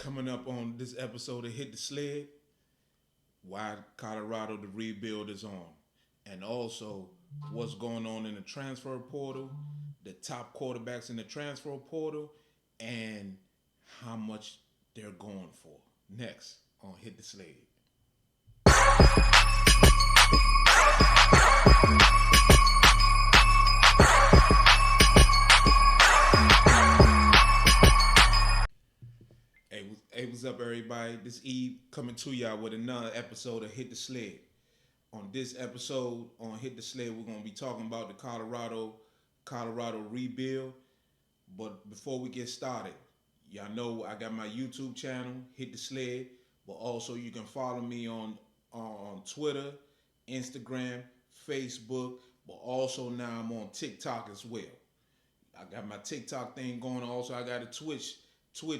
Coming up on this episode of Hit the Sled, why Colorado the rebuild is on, and also what's going on in the transfer portal, the top quarterbacks in the transfer portal, and how much they're going for. Next on Hit the Sled. Hey, what's up, everybody? This Eve coming to y'all with another episode of Hit the Sled. On this episode on Hit the Sled, we're gonna be talking about the Colorado rebuild. But before we get started, y'all know I got my YouTube channel, Hit the Sled, but also you can follow me on Twitter, Instagram, Facebook, but also now I'm on TikTok as well. I got my TikTok thing going. Also, I got a Twitch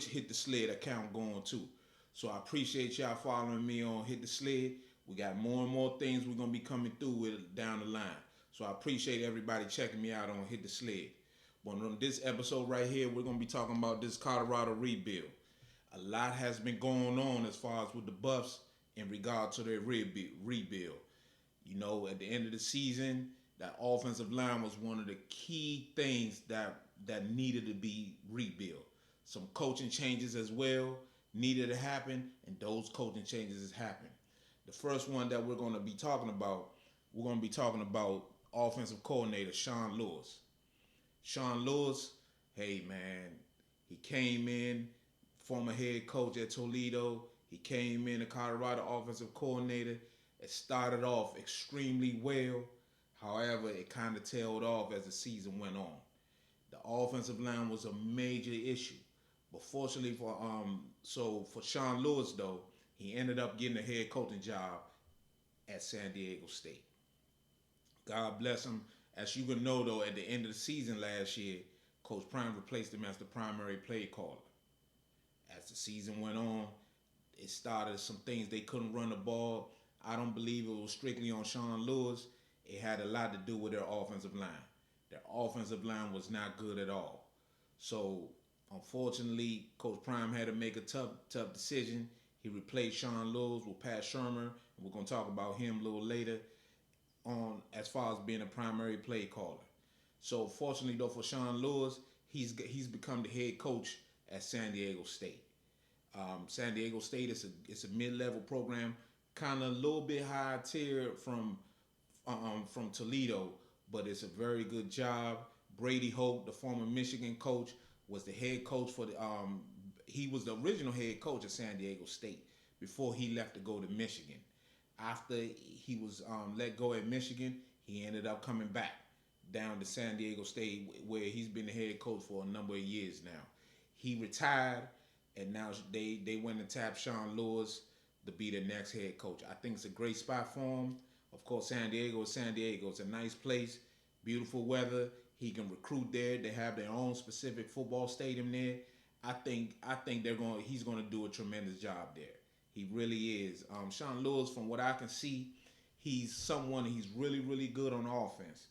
Hit the Sled account going too. So I appreciate y'all following me on Hit the Sled. We got more and more things we're gonna be coming through with down the line. So I appreciate everybody checking me out on Hit the Sled. But on this episode right here, we're gonna be talking about this Colorado rebuild. A lot has been going on as far as with the Buffs in regard to their rebuild. You know, at the end of the season, that offensive line was one of the key things that needed to be rebuilt. Some coaching changes as well needed to happen, and those coaching changes has happened. The first one that we're going to be talking about offensive coordinator Sean Lewis. Sean Lewis, hey man, he came in, former head coach at Toledo. He came in, a Colorado offensive coordinator. It started off extremely well. However, it kind of tailed off as the season went on. The offensive line was a major issue. But fortunately for Sean Lewis though, he ended up getting a head coaching job at San Diego State. God bless him. As you can know though, at the end of the season last year, Coach Prime replaced him as the primary play caller. As the season went on, it started some things they couldn't run the ball. I don't believe it was strictly on Sean Lewis. It had a lot to do with their offensive line. Their offensive line was not good at all. So unfortunately, Coach Prime had to make a tough decision. He replaced Sean Lewis with Pat Shermer, and we're gonna talk about him a little later on as far as being a primary play caller. So fortunately though for Sean Lewis, he's become the head coach at San Diego State. San Diego State is a mid-level program, kind of a little bit higher tier from Toledo, but it's a very good job. Brady Hoke, the former Michigan coach, was the head coach for the. He was the original head coach at San Diego State before he left to go to Michigan. After he was let go at Michigan, he ended up coming back down to San Diego State, where he's been the head coach for a number of years now. He retired, and now they went and tapped Sean Lewis to be the next head coach. I think it's a great spot for him. Of course, San Diego is San Diego. It's a nice place, beautiful weather. He can recruit there. They have their own specific football stadium there. I think he's gonna do a tremendous job there. He really is. Sean Lewis, from what I can see, he's really good on offense.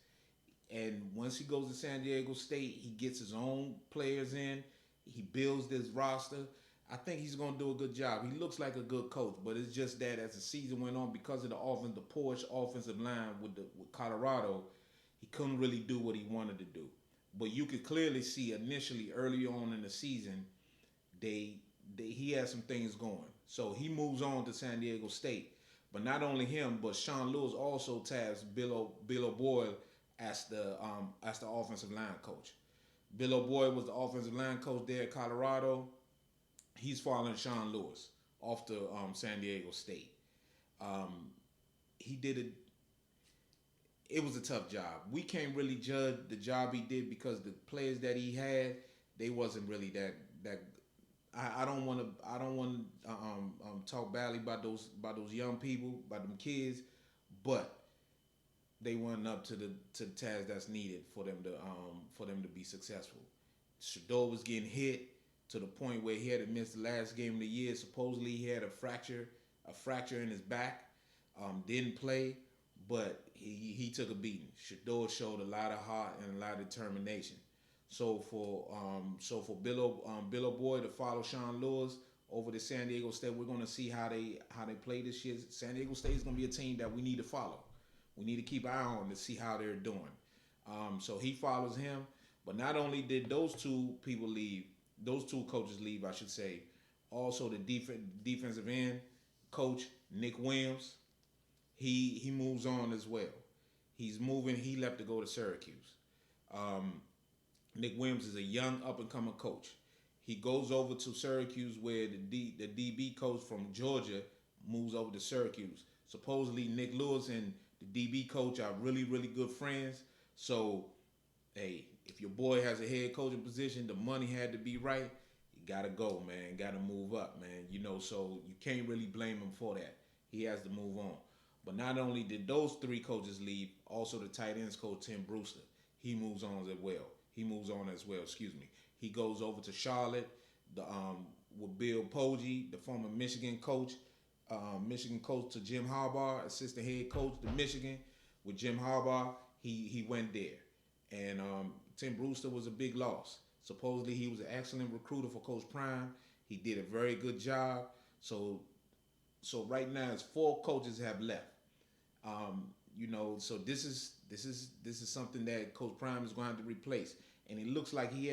And once he goes to San Diego State, he gets his own players in. He builds this roster. I think he's going to do a good job. He looks like a good coach, but it's just that as the season went on, because of the poor offensive line with Colorado, he couldn't really do what he wanted to do. But you could clearly see initially, early on in the season, he had some things going. So he moves on to San Diego State. But not only him, but Sean Lewis also tasked Bill O'Boyle as the offensive line coach. Bill O'Boyle was the offensive line coach there at Colorado. He's following Sean Lewis off to San Diego State. Um, he did it. It was a tough job. We can't really judge the job he did because the players that he had, they wasn't really that. I don't want to talk badly about those young people, about them kids, but they weren't up to the task that's needed for them to be successful. Shador was getting hit to the point where he had to miss the last game of the year. Supposedly he had a fracture in his back. Didn't play, but he took a beating. Shador showed a lot of heart and a lot of determination. So for Bill O'Boy to follow Sean Lewis over to San Diego State. We're gonna see how they play this year. San Diego State is gonna be a team that we need to follow. We need to keep an eye on to see how they're doing. So he follows him. But not only did those two people leave, those two coaches leave, I should say. Also, the defensive end coach Nick Williams, he moves on as well. He's moving. He left to go to Syracuse. Um, Nick Williams is a young up and coming coach. He goes over to Syracuse where the DB coach from Georgia moves over to Syracuse. Supposedly Nick Lewis and the DB coach are really really good friends. So hey, if your boy has a head coaching position, the money had to be right. You gotta go, man. Gotta move up, man. So you can't really blame him for that. He has to move on. But not only did those three coaches leave, also the tight ends coach Tim Brewster, he moves on as well. Excuse me. He goes over to Charlotte, with Bill Poggi, the former Michigan coach to Jim Harbaugh, assistant head coach to Michigan with Jim Harbaugh. He went there, and Tim Brewster was a big loss. Supposedly he was an excellent recruiter for Coach Prime. He did a very good job. So right now, it's 4 coaches have left. So this is something that Coach Prime is going to have to replace, and it looks like he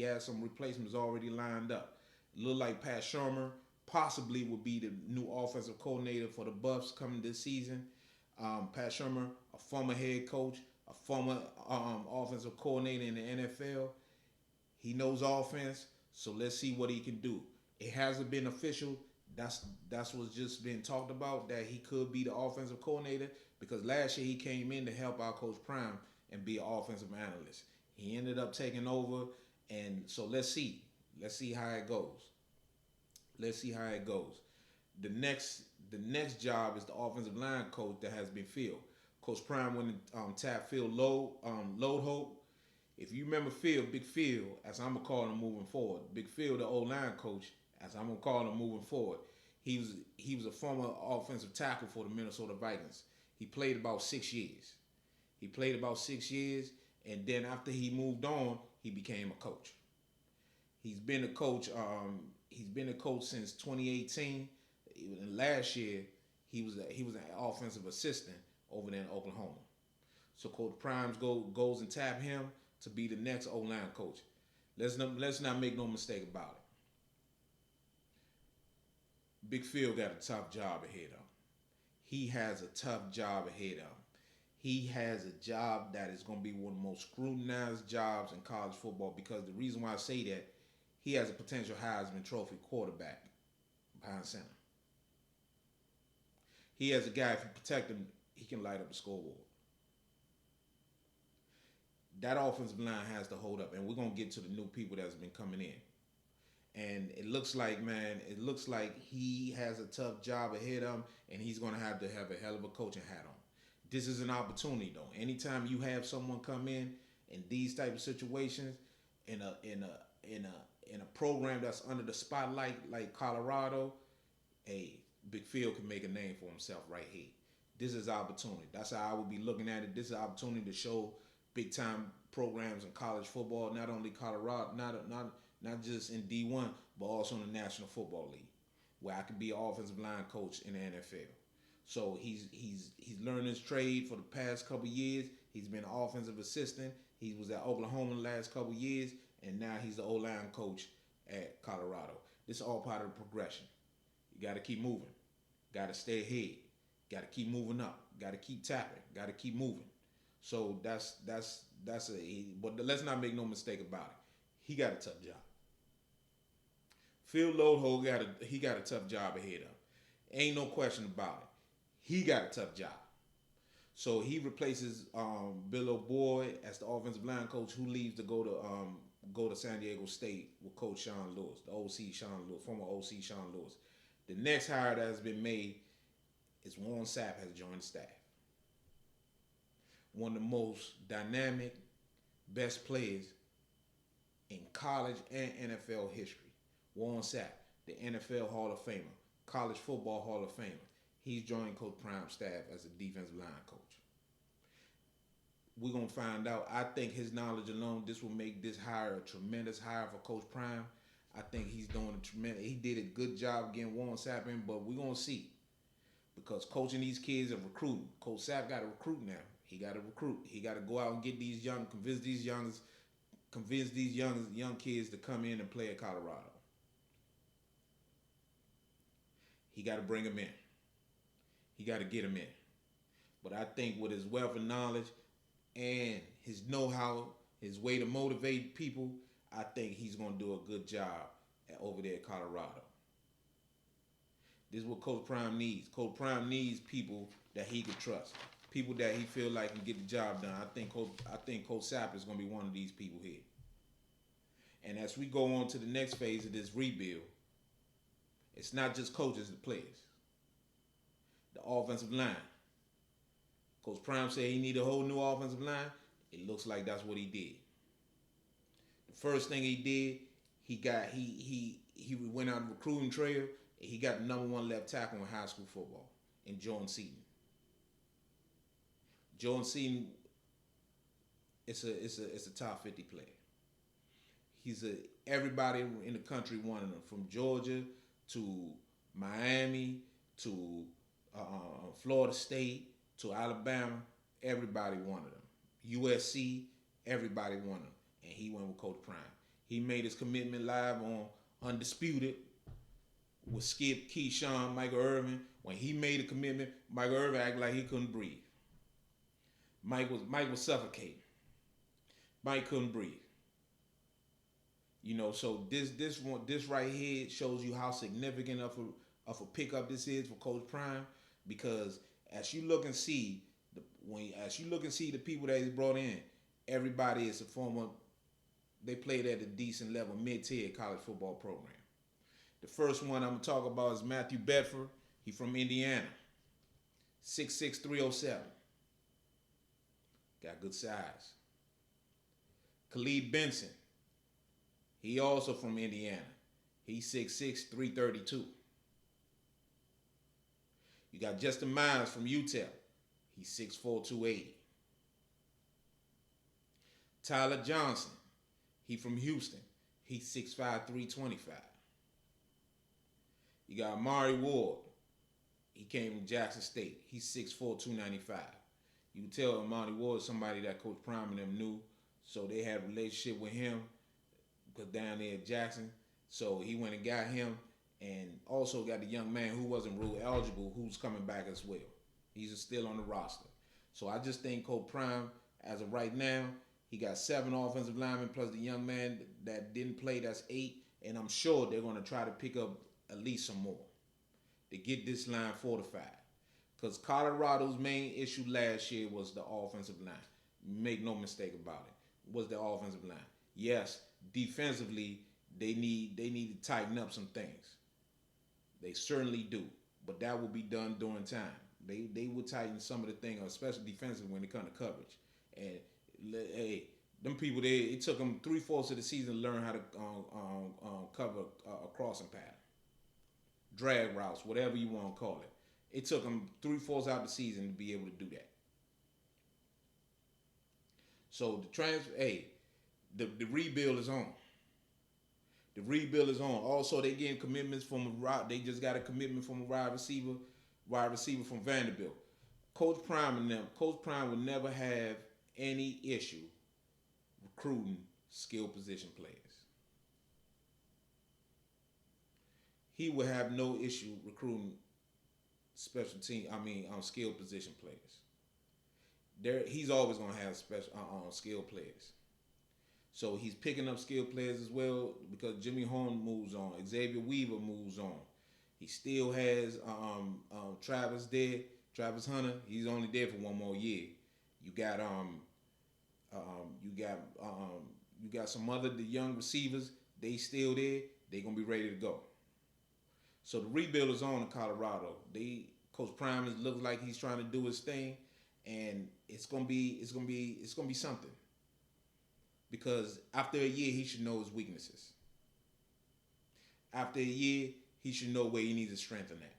has some replacements already lined up. It look like Pat Shermer possibly will be the new offensive coordinator for the Buffs coming this season. Pat Shermer, a former head coach, a former offensive coordinator in the NFL. He knows offense, so let's see what he can do. It hasn't been official. That's what's just been talked about, that he could be the offensive coordinator, because last year he came in to help out Coach Prime and be an offensive analyst. He ended up taking over, and so let's see how it goes. The next job is the offensive line coach that has been filled. Coach Prime went and tapped Phil Loadholt. If you remember Phil, Big Phil, as I'm gonna call him moving forward, Big Phil, the old line coach, as I'm gonna call him moving forward. He was a former offensive tackle for the Minnesota Vikings. He played about 6 years. And then after he moved on, he became a coach. He's been a coach. He's been a coach since 2018. And last year, he was an offensive assistant over there in Oklahoma. So Coach Primes goes and tap him to be the next O-line coach. Let's not make no mistake about it. Big Phil got a tough job ahead of him. He has a tough job ahead of him. He has a job that is going to be one of the most scrutinized jobs in college football, because the reason why I say that, he has a potential Heisman Trophy quarterback behind center. He has a guy, if you protect him, he can light up the scoreboard. That offensive line has to hold up, and we're going to get to the new people that's been coming in. And it looks like he has a tough job ahead of him, and he's going to have a hell of a coaching hat on. This is an opportunity, though. Anytime you have someone come in these type of situations, in a program that's under the spotlight like Colorado, hey, Big Phil can make a name for himself right here. This is opportunity. That's how I would be looking at it. This is an opportunity to show big time programs in college football, not only Colorado, not just in D1, but also in the National Football League, where I could be an offensive line coach in the NFL. So he's learned his trade for the past couple years. He's been an offensive assistant. He was at Oklahoma the last couple years, and now he's the O-line coach at Colorado. This is all part of the progression. You got to keep moving. Got to stay ahead. Got to keep moving up. Got to keep tapping. Got to keep moving. So but let's not make no mistake about it. He got a tough job. Phil Loadholt got a tough job ahead of him. Ain't no question about it. He got a tough job. So he replaces Bill O'Boyd as the offensive line coach, who leaves to go to San Diego State with Coach Sean Lewis, the OC Sean Lewis, former OC Sean Lewis. The next hire that has been made is Warren Sapp has joined the staff. One of the most dynamic, best players in college and NFL history. Warren Sapp, the NFL Hall of Famer, College Football Hall of Famer. He's joining Coach Prime's staff as a defensive line coach. We're going to find out. I think his knowledge alone, this will make this hire a tremendous hire for Coach Prime. I think he's doing tremendous. He did a good job getting Warren Sapp in, but we're gonna see because coaching these kids and recruiting. Coach Sapp got to recruit now. He got to recruit. He got to go out and get these young, convince these young kids to come in and play at Colorado. He got to bring them in. He got to get them in. But I think with his wealth of knowledge and his know-how, his way to motivate people, I think he's going to do a good job over there at Colorado. This is what Coach Prime needs. Coach Prime needs people that he can trust, people that he feel like can get the job done. I think Coach Sapp is going to be one of these people here. And as we go on to the next phase of this rebuild, it's not just coaches and players. The offensive line. Coach Prime said he needed a whole new offensive line. It looks like that's what he did. The first thing he did, he went out on the recruiting trail. And he got the number 1 left tackle in high school football in Jordan Seaton. Jordan Seaton, it's a top 50 player. Everybody in the country wanted him, from Georgia to Miami to Florida State to Alabama. Everybody wanted him. USC, everybody wanted him, and he went with Coach Prime. He made his commitment live on Undisputed with Skip, Keyshawn, Michael Irvin. When he made a commitment, Michael Irvin acted like he couldn't breathe. Mike was suffocating. Mike couldn't breathe. You know, so this right here shows you how significant of a pickup this is for Coach Prime, because as you look and see the people that he's brought in, everybody is a former. They played at a decent level, mid-tier college football program. The first one I'm gonna talk about is Matthew Bedford. He from Indiana, 6'6", 307. Got good size. Khalid Benson. He also from Indiana. He's 6'6", 332. You got Justin Miles from UTEP. He's 6'4", 280. Tyler Johnson. He from Houston. He's 6'5", 325. You got Amari Ward. He came from Jackson State. He's 6'4", 295. You can tell Amari Ward is somebody that Coach Prime and them knew, so they had a relationship with him because down there at Jackson. So he went and got him, and also got the young man who wasn't rule eligible, who's coming back as well. He's still on the roster. So I just think Coach Prime, as of right now, he got 7 offensive linemen plus the young man that didn't play, that's 8. And I'm sure they're going to try to pick up at least some more to get this line fortified. Because Colorado's main issue last year was the offensive line. Make no mistake about it. Was the offensive line. Yes, defensively, they need to tighten up some things. They certainly do. But that will be done during time. They will tighten some of the things, especially defensively when it comes to coverage. And hey, them people, it took them 3/4 of the season to learn how to cover a crossing pattern, drag routes, whatever you want to call it. It took them 3/4 out of the season to be able to do that. So the rebuild is on. The rebuild is on. Also, they getting commitments from they just got a commitment from a wide receiver from Vanderbilt. Coach Prime would never have any issue recruiting skill position players. He would have no issue recruiting skill position players. He's always gonna have skill players. So he's picking up skilled players as well because Jimmy Horn moves on. Xavier Weaver moves on. He still has Travis there. Travis Hunter, he's only there for 1 more year. You got some the young receivers. They still there. They gonna be ready to go. So the rebuild is on in Colorado. Coach Prime looks like he's trying to do his thing, and it's gonna be something. Because after a year, he should know his weaknesses. After a year, he should know where he needs to strengthen that.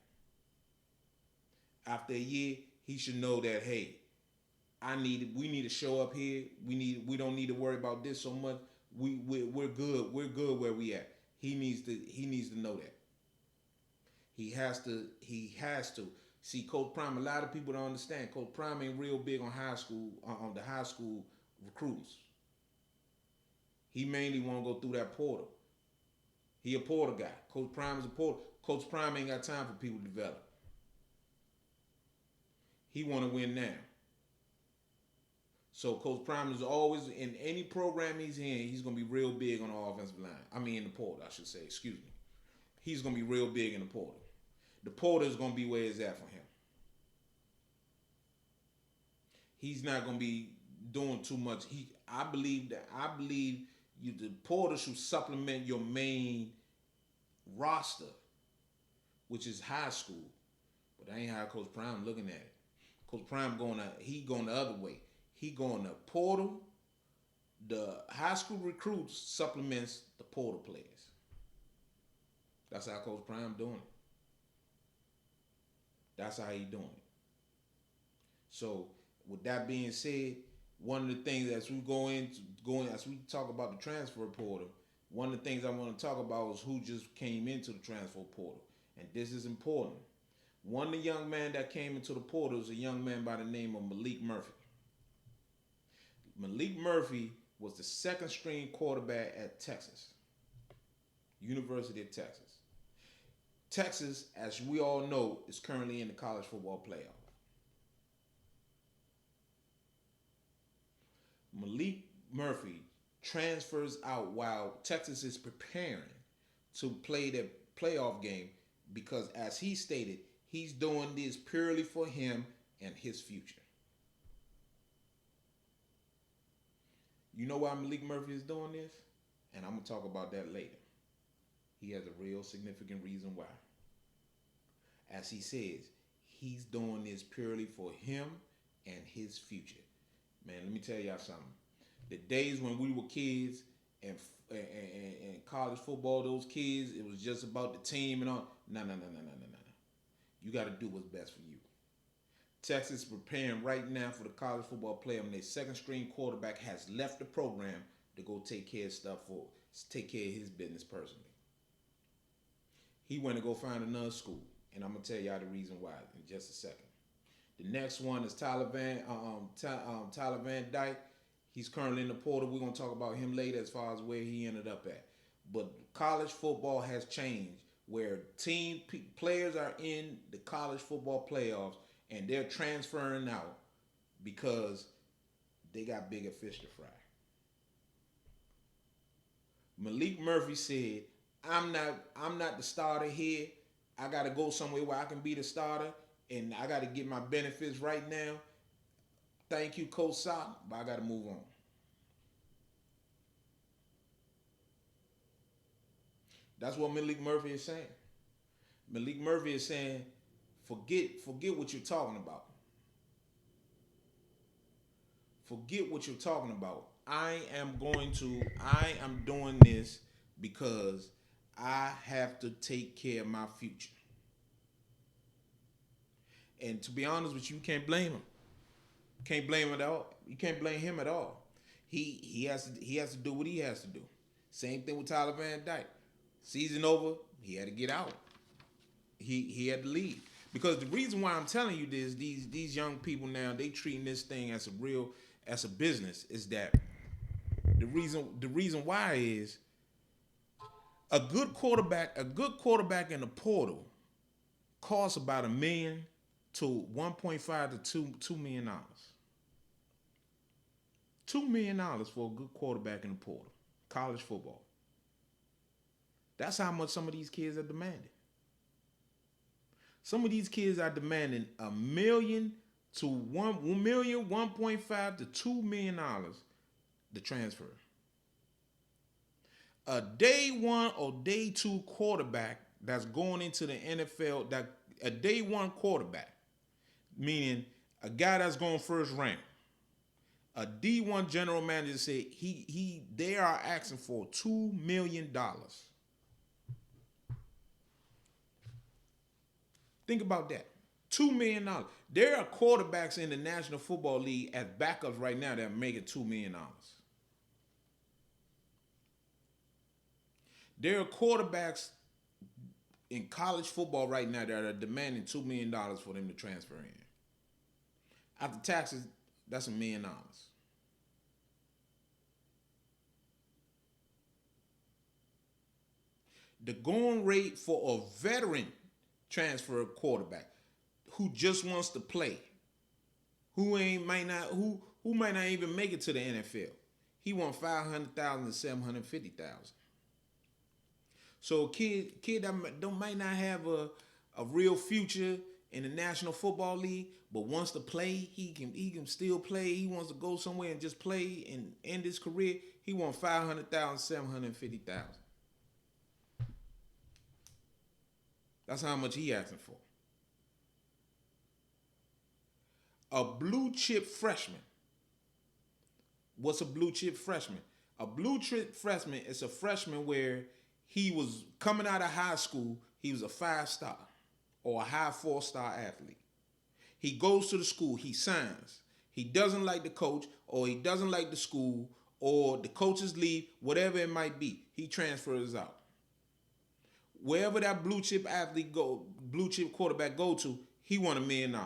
After a year, he should know that, hey, we need to show up here. We don't need to worry about this so much. We're good. We're good where we at. He needs to know that. He has to. See, Coach Prime, a lot of people don't understand. Coach Prime ain't real big on high school, on the high school recruits. He mainly want to go through that portal. He a portal guy. Coach Prime is a portal. Coach Prime ain't got time for people to develop. He want to win now. So Coach Prime is always in any program he's in. He's gonna be real big on the offensive line. I mean, in the portal, I should say. Excuse me. He's gonna be real big in the portal. The portal is gonna be where it's at for him. He's not gonna be doing too much. I believe the portal should supplement your main roster, which is high school. But that ain't how Coach Prime looking at it. Coach Prime going the other way. He going to portal. The high school recruits supplements the portal players. That's how Coach Prime doing it. That's how he doing it. So with that being said, one of the things as we as we talk about the transfer portal, one of the things I want to talk about is who just came into the transfer portal. And this is important. One of the young men that came into the portal is a young man by the name of Maalik Murphy. Maalik Murphy was the second string quarterback at Texas, University of Texas. Texas, as we all know, is currently in the college football playoff. Maalik Murphy transfers out while Texas is preparing to play the playoff game because, as he stated, he's doing this purely for him and his future. You know why Maalik Murphy is doing this? And I'm going to talk about that later. He has a real significant reason why. As he says, he's doing this purely for him and his future. Man, let me tell y'all something. The days when we were kids and college football, those kids, it was just about the team and all. No. You got to do what's best for you. Texas is preparing right now for the college football playoff, and their second string quarterback has left the program to go take care of his business personally. He went to go find another school, and I'm gonna tell y'all the reason why in just a second. The next one is Tyler Van Dyke. He's currently in the portal. We're gonna talk about him later as far as where he ended up at. But college football has changed, where players are in the college football playoffs and they're transferring out because they got bigger fish to fry. Maalik Murphy said, I'm not the starter here. I got to go somewhere where I can be the starter, and I got to get my benefits right now. Thank you, Coach Sock, but I got to move on. That's what Maalik Murphy is saying. Maalik Murphy is saying, forget what you're talking about. Forget what you're talking about. I am doing this because I have to take care of my future. And to be honest with you, you can't blame him. Can't blame him at all. You can't blame him at all. He has to do what he has to do. Same thing with Tyler Van Dyke. Season over, he had to get out. He had to leave. Because the reason why I'm telling you this, these young people now, they treating this thing as a business, is that the reason why is a good quarterback in the portal costs about $1 million to $1.5 to $2 million. $2 million for a good quarterback in the portal. College football. That's how much some of these kids are demanding. Some of these kids are demanding $1 million to $1 million, $1.5 to $2 million to transfer. A day one or day two quarterback that's going into the NFL, that a day one quarterback, meaning a guy that's going first rank. A D1 general manager said they are asking for $2 million. Think about that. $2 million. There are quarterbacks in the National Football League as backups right now that are making $2 million. There are quarterbacks in college football right now that are demanding $2 million for them to transfer in. After taxes, that's $1 million. The going rate for a veteran transfer quarterback who just wants to play, who might not even make it to the NFL. He won 500,000 to 750,000. So a kid that might not have a real future in the National Football League, but wants to play, he can still play. He wants to go somewhere and just play and end his career. He won 500,000, 750,000. That's how much he asking for. A blue chip freshman. What's a blue chip freshman? A blue chip freshman is a freshman where he was coming out of high school, he was a 5-star or a high 4-star athlete. He goes to the school, he signs. He doesn't like the coach, or he doesn't like the school, or the coaches leave, whatever it might be. He transfers out. Wherever that blue chip athlete go, blue chip quarterback go to, he won $1 million.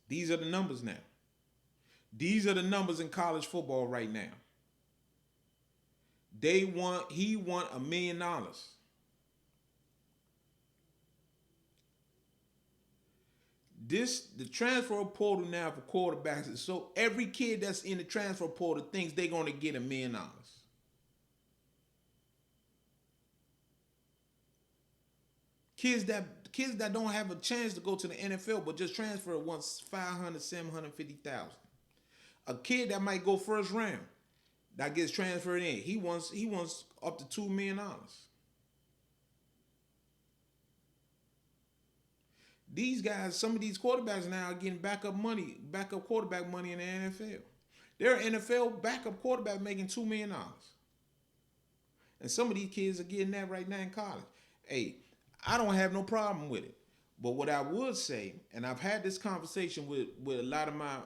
These are the numbers now. These are the numbers in college football right now. He won $1 million. The transfer portal now for quarterbacks is so every kid that's in the transfer portal thinks they're going to get $1 million. Kids that don't have a chance to go to the NFL but just transfer once 500, 750,000. A kid that might go first round that gets transferred in, he wants up to $2 million. These guys, some of these quarterbacks now are getting backup quarterback money in the NFL. There are NFL backup quarterback making $2 million. And some of these kids are getting that right now in college. Hey, I don't have no problem with it. But what I would say, and I've had this conversation with a lot of my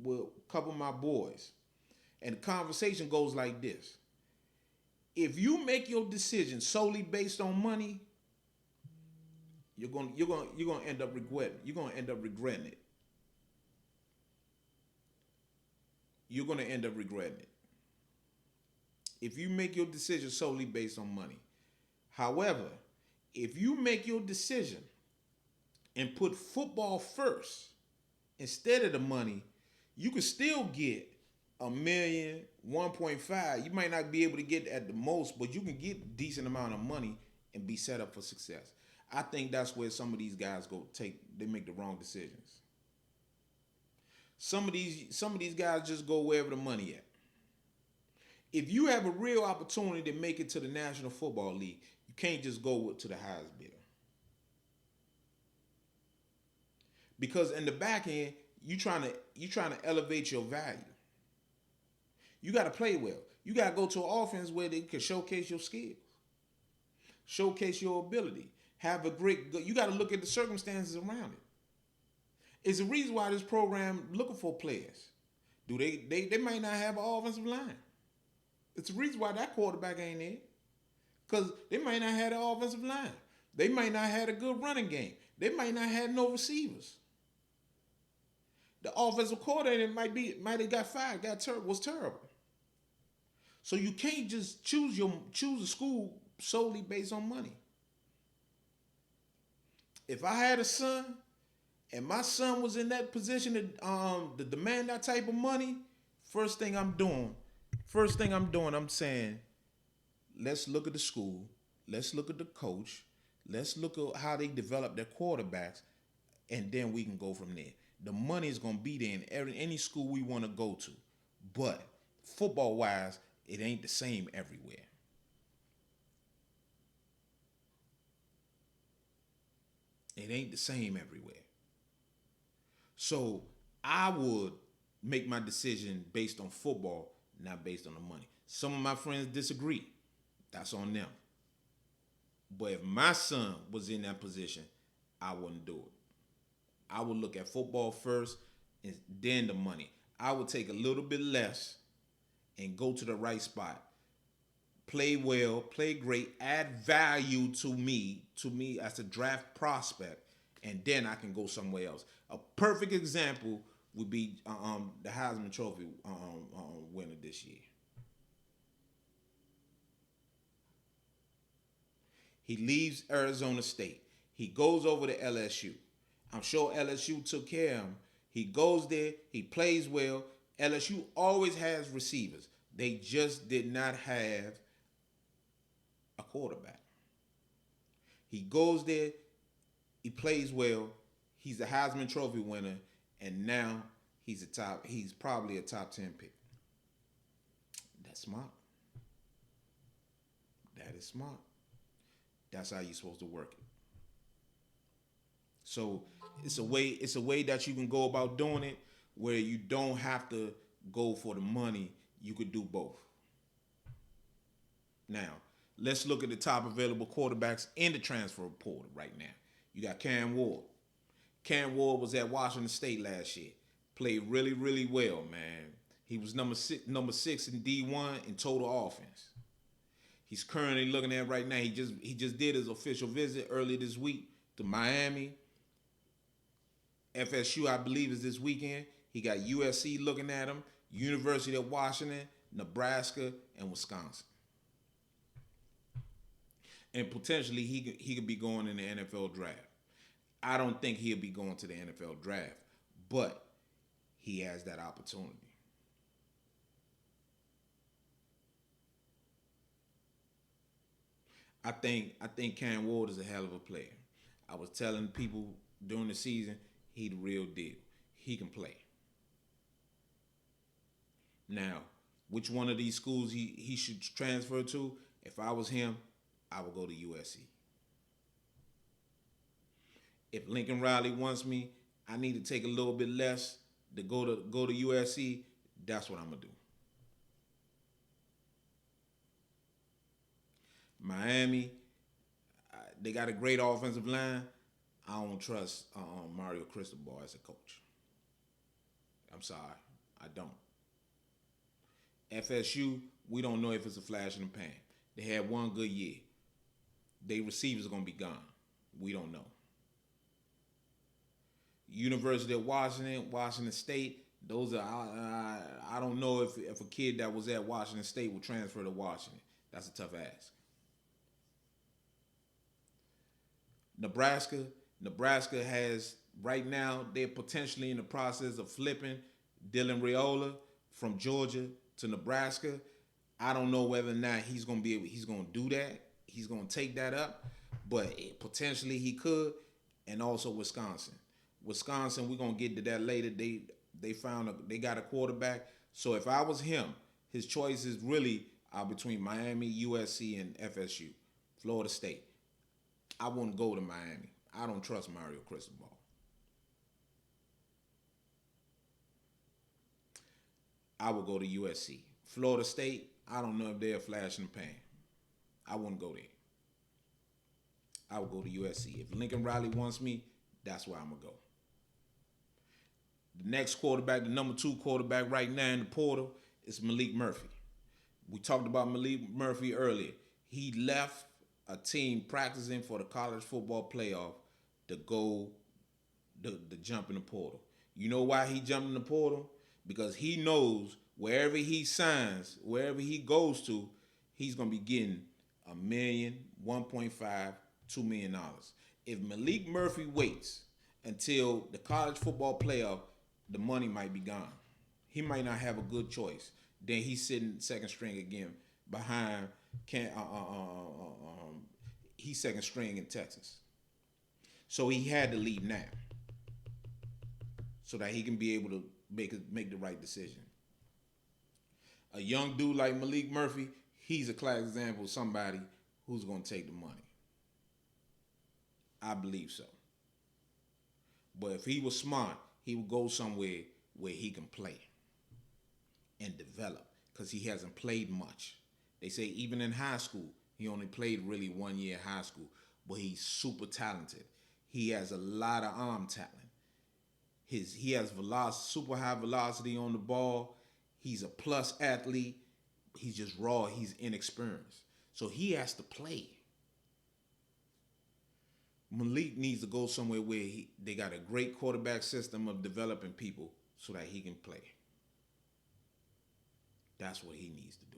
with a couple of my boys, and the conversation goes like this: if you make your decision solely based on money, you're gonna end up regretting. You're gonna end up regretting it. You're gonna end up regretting it. If you make your decision solely based on money. However, if you make your decision and put football first instead of the money, you can still get $1 million, 1.5. You might not be able to get at the most, but you can get a decent amount of money and be set up for success. I think that's where some of these guys they make the wrong decisions. Some of these guys just go wherever the money at. If you have a real opportunity to make it to the National Football League, you can't just go to the highest bidder. Because in the back end, you trying to elevate your value. You got to play well. You got to go to an offense where they can showcase your skills, showcase your ability, have a great. You got to look at the circumstances around it. It's the reason why this program looking for players. They might not have an offensive line. It's the reason why that quarterback ain't there. Because they might not have an offensive line. They might not have a good running game. They might not have no receivers. The offensive coordinator might have got fired, was terrible. So you can't just choose a school solely based on money. If I had a son and my son was in that position to demand that type of money, first thing I'm doing, I'm saying, let's look at the school, let's look at the coach, let's look at how they develop their quarterbacks, and then we can go from there. The money is going to be there in any school we want to go to. But football-wise, it ain't the same everywhere. It ain't the same everywhere. So I would make my decision based on football, not based on the money. Some of my friends disagree. That's on them. But if my son was in that position, I wouldn't do it. I would look at football first and then the money. I would take a little bit less and go to the right spot. Play well, play great, add value to me as a draft prospect, and then I can go somewhere else. A perfect example would be the Heisman Trophy winner this year. He leaves Arizona State. He goes over to LSU. I'm sure LSU took care of him. He goes there. He plays well. LSU always has receivers. They just did not have a quarterback. He goes there. He plays well. He's a Heisman Trophy winner, and now He's probably a top 10 pick. That's smart. That is smart. That's how you're supposed to work it. So it's a way that you can go about doing it where you don't have to go for the money. You could do both. Now, let's look at the top available quarterbacks in the transfer portal right now. You got Cam Ward. Cam Ward was at Washington State last year. Played really, really well, man. He was number six in D1 in total offense. He's currently looking at right now. He just did his official visit early this week to Miami. FSU, I believe, is this weekend. He got USC looking at him, University of Washington, Nebraska, and Wisconsin. And potentially he could be going in the NFL draft. I don't think he'll be going to the NFL draft, but he has that opportunity. I think Cam Ward is a hell of a player. I was telling people during the season, he the real deal. He can play. Now, which one of these schools he should transfer to? If I was him, I would go to USC. If Lincoln Riley wants me, I need to take a little bit less to go to USC. That's what I'm gonna do. Miami, they got a great offensive line. I don't trust Mario Cristobal as a coach. I'm sorry, I don't. FSU, we don't know if it's a flash in the pan. They had one good year. Their receivers are gonna be gone. We don't know. University of Washington, Washington State. Those are I don't know if a kid that was at Washington State will transfer to Washington. That's a tough ask. Nebraska. Nebraska has right now they're potentially in the process of flipping Dylan Raiola from Georgia to Nebraska. I don't know whether or not he's gonna do that. He's gonna take that up, but potentially he could, and also Wisconsin. Wisconsin, we're gonna get to that later. They got a quarterback. So if I was him, his choices really are between Miami, USC, and FSU, Florida State. I wouldn't go to Miami. I don't trust Mario Cristobal. I would go to USC. Florida State, I don't know if they're a flash in the pan. I wouldn't go there. I would go to USC. If Lincoln Riley wants me, that's where I'm going to go. The next quarterback, the number 2 quarterback right now in the portal, is Malik Murphy. We talked about Malik Murphy earlier. He left a team practicing for the college football playoff to go the jump in the portal. You know why he jumped in the portal? Because he knows wherever he signs, wherever he goes to, he's gonna be getting a million, 1.5, $2 million. If Malik Murphy waits until the college football playoff, the money might be gone. He might not have a good choice. Then he's sitting second string again behind. He's second string in Texas, so he had to leave now, so that he can be able to make the right decision. A young dude like Malik Murphy, he's a class example of somebody who's going to take the money. I believe so. But if he was smart, he would go somewhere where he can play and develop, because he hasn't played much. They say even in high school, he only played really 1 year in high school, but he's super talented. He has a lot of arm talent. He has super high velocity on the ball. He's a plus athlete. He's just raw. He's inexperienced. So he has to play. Malik needs to go somewhere where they got a great quarterback system of developing people so that he can play. That's what he needs to do.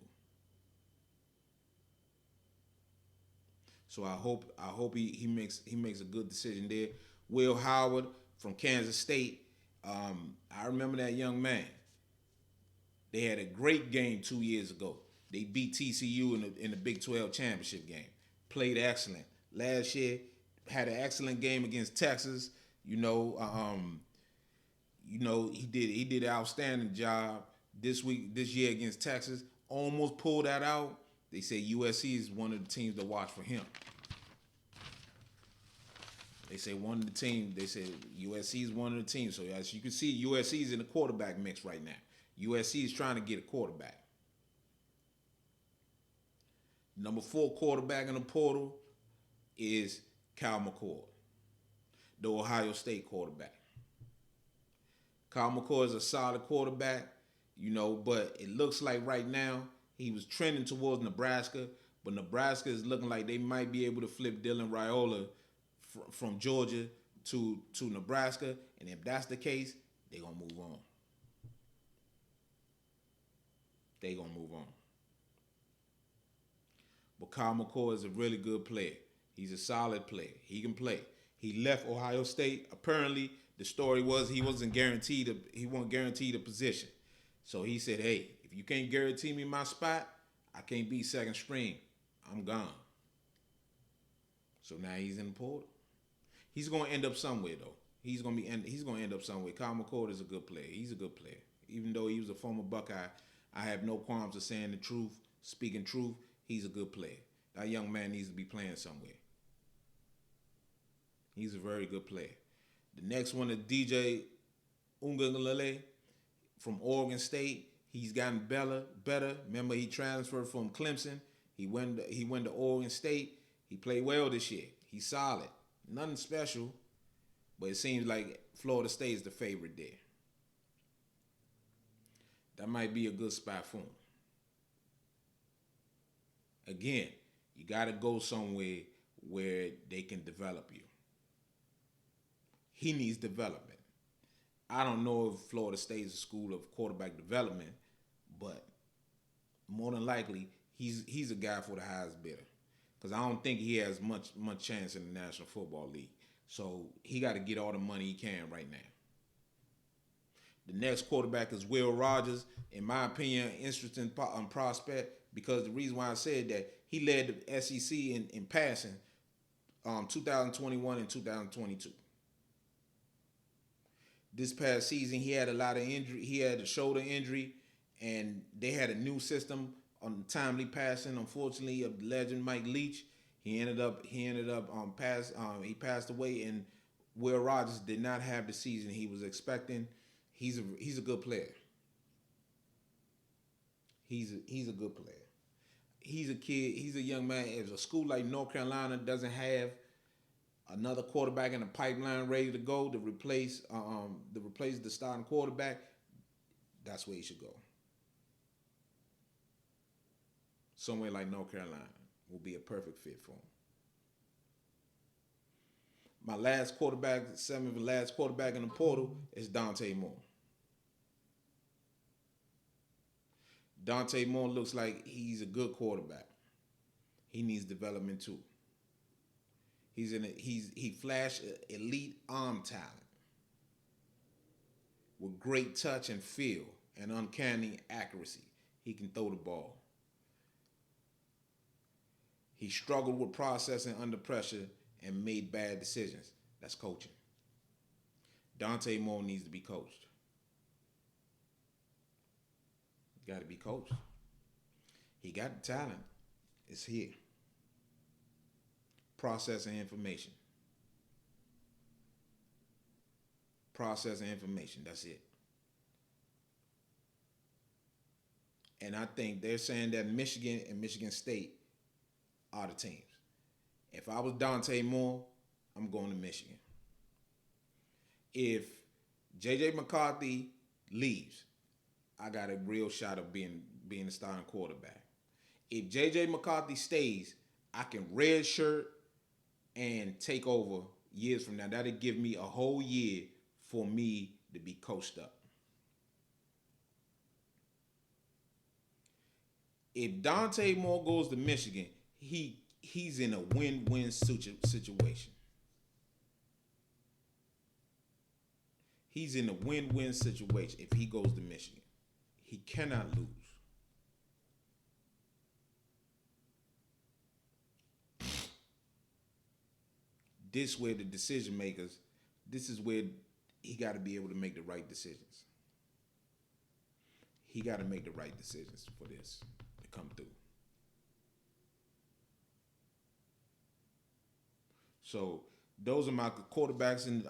So I hope he makes a good decision there. Will Howard from Kansas State. I remember that young man. They had a great game 2 years ago. They beat TCU in the Big 12 championship game. Played excellent. Last year had an excellent game against Texas. He did an outstanding job this year against Texas. Almost pulled that out. They say USC is one of the teams to watch for him. They say USC is one of the teams. So as you can see, USC is in the quarterback mix right now. USC is trying to get a quarterback. Number 4 quarterback in the portal is Kyle McCord, the Ohio State quarterback. Kyle McCord is a solid quarterback, but it looks like right now he was trending towards Nebraska, but Nebraska is looking like they might be able to flip Dylan Raiola from Georgia to Nebraska, and if that's the case, they're going to move on. But Kyle McCord is a really good player. He's a solid player. He can play. He left Ohio State. Apparently, the story was he wasn't guaranteed a position. So he said, hey, if you can't guarantee me my spot, I can't be second string. I'm gone. So now he's in the portal. He's going to end up somewhere, though. He's going to end up somewhere. Kyle McCord is a good player. He's a good player. Even though he was a former Buckeye, I have no qualms of saying the truth, speaking truth. He's a good player. That young man needs to be playing somewhere. He's a very good player. The next one is DJ Uiagalelei from Oregon State. He's gotten better. Remember, he transferred from Clemson. He went to Oregon State. He played well this year. He's solid. Nothing special, but it seems like Florida State is the favorite there. That might be a good spot for him. Again, you got to go somewhere where they can develop you. He needs development. I don't know if Florida State is a school of quarterback development, but more than likely, he's a guy for the highest bidder. Because I don't think he has much chance in the National Football League. So he got to get all the money he can right now. The next quarterback is Will Rogers. In my opinion, interesting prospect, because the reason why I said that, he led the SEC in passing 2021 and 2022. This past season, he had a lot of injury. He had a shoulder injury, and they had a new system on timely passing. Unfortunately, of legend Mike Leach, he passed away, and Will Rogers did not have the season he was expecting. He's a good player. He's a good player. He's a kid. He's a young man. If a school like North Carolina doesn't have another quarterback in the pipeline ready to go to replace the starting quarterback, that's where he should go. Somewhere like North Carolina will be a perfect fit for him. My last quarterback, seventh and last quarterback in the portal is Dante Moore. Dante Moore looks like he's a good quarterback. He needs development too. He flashed elite arm talent with great touch and feel and uncanny accuracy. He can throw the ball. He struggled with processing under pressure and made bad decisions. That's coaching. Dante Moore needs to be coached. Got to be coached. He got the talent. It's here. Processing information. Processing information. That's it. And I think they're saying that Michigan and Michigan State are the teams. If I was Dante Moore, I'm going to Michigan. If J.J. McCarthy leaves, I got a real shot of being the starting quarterback. If JJ McCarthy stays, I can redshirt and take over years from now. That'll give me a whole year for me to be coached up. If Dante Moore goes to Michigan, he's in a win-win situation. He's in a win-win situation if he goes to Michigan. He cannot lose. This where the decision makers, this is where he got to be able to make the right decisions. He got to make the right decisions for this to come through. So those are my quarterbacks and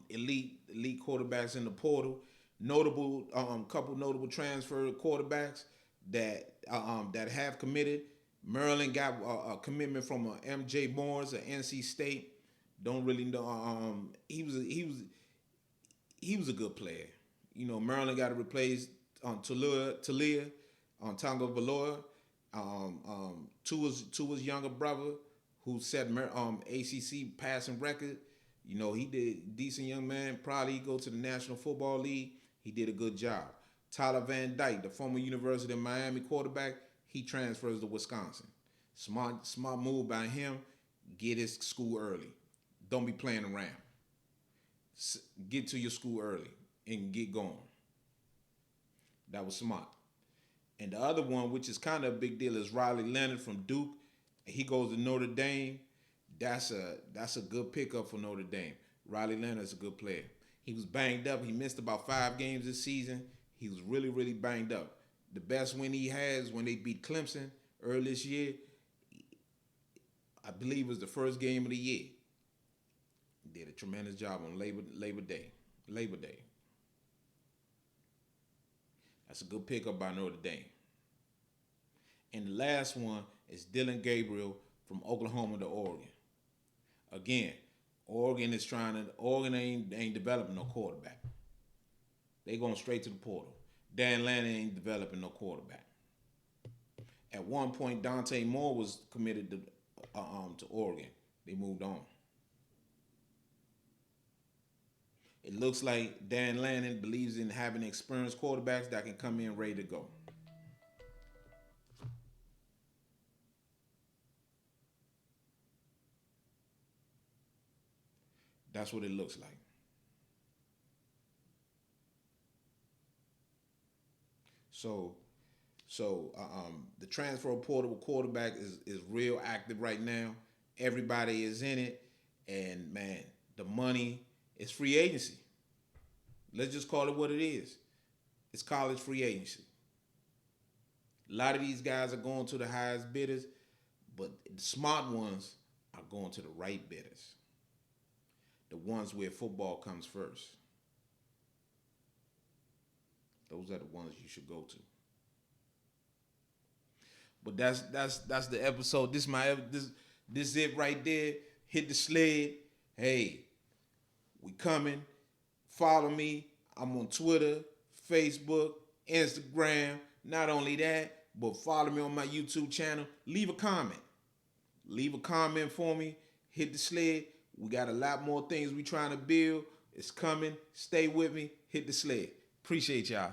elite quarterbacks in the portal. Notable couple notable transfer quarterbacks that have committed. Maryland got a commitment from MJ Morris at NC State. Don't really know. He was a good player. You know, Maryland got to replace Talia on Tonga Valoa. Tua's younger brother who set ACC passing record. You know, he did decent young man. Probably go to the National Football League. He did a good job. Tyler Van Dyke, the former University of Miami quarterback, he transfers to Wisconsin. Smart move by him. Get his school early. Don't be playing around. Get to your school early and get going. That was smart. And the other one, which is kind of a big deal, is Riley Leonard from Duke. He goes to Notre Dame. That's a good pickup for Notre Dame. Riley Leonard's a good player. He was banged up. He missed about 5 games this season. He was really, really banged up. The best win he has when they beat Clemson early this year, I believe, was the first game of the year. He did a tremendous job on Labor Day. That's a good pickup by Notre Dame. And the last one is Dylan Gabriel from Oklahoma to Oregon. Again, Oregon ain't developing no quarterback. They going straight to the portal. Dan Lanning ain't developing no quarterback. At one point, Dante Moore was committed to Oregon. They moved on. It looks like Dan Lanning believes in having experienced quarterbacks that can come in ready to go. That's what it looks like. So the transfer portal quarterback is real active right now. Everybody is in it, and man, the money is free agency. Let's just call it what it is. It's college free agency. A lot of these guys are going to the highest bidders, but the smart ones are going to the right bidders. The ones where football comes first. Those are the ones you should go to. But that's the episode. This it right there. Hit the sled. Hey, we coming. Follow me. I'm on Twitter, Facebook, Instagram. Not only that, but follow me on my YouTube channel. Leave a comment. Leave a comment for me. Hit the sled. We got a lot more things we trying to build. It's coming. Stay with me. Hit the sled. Appreciate y'all.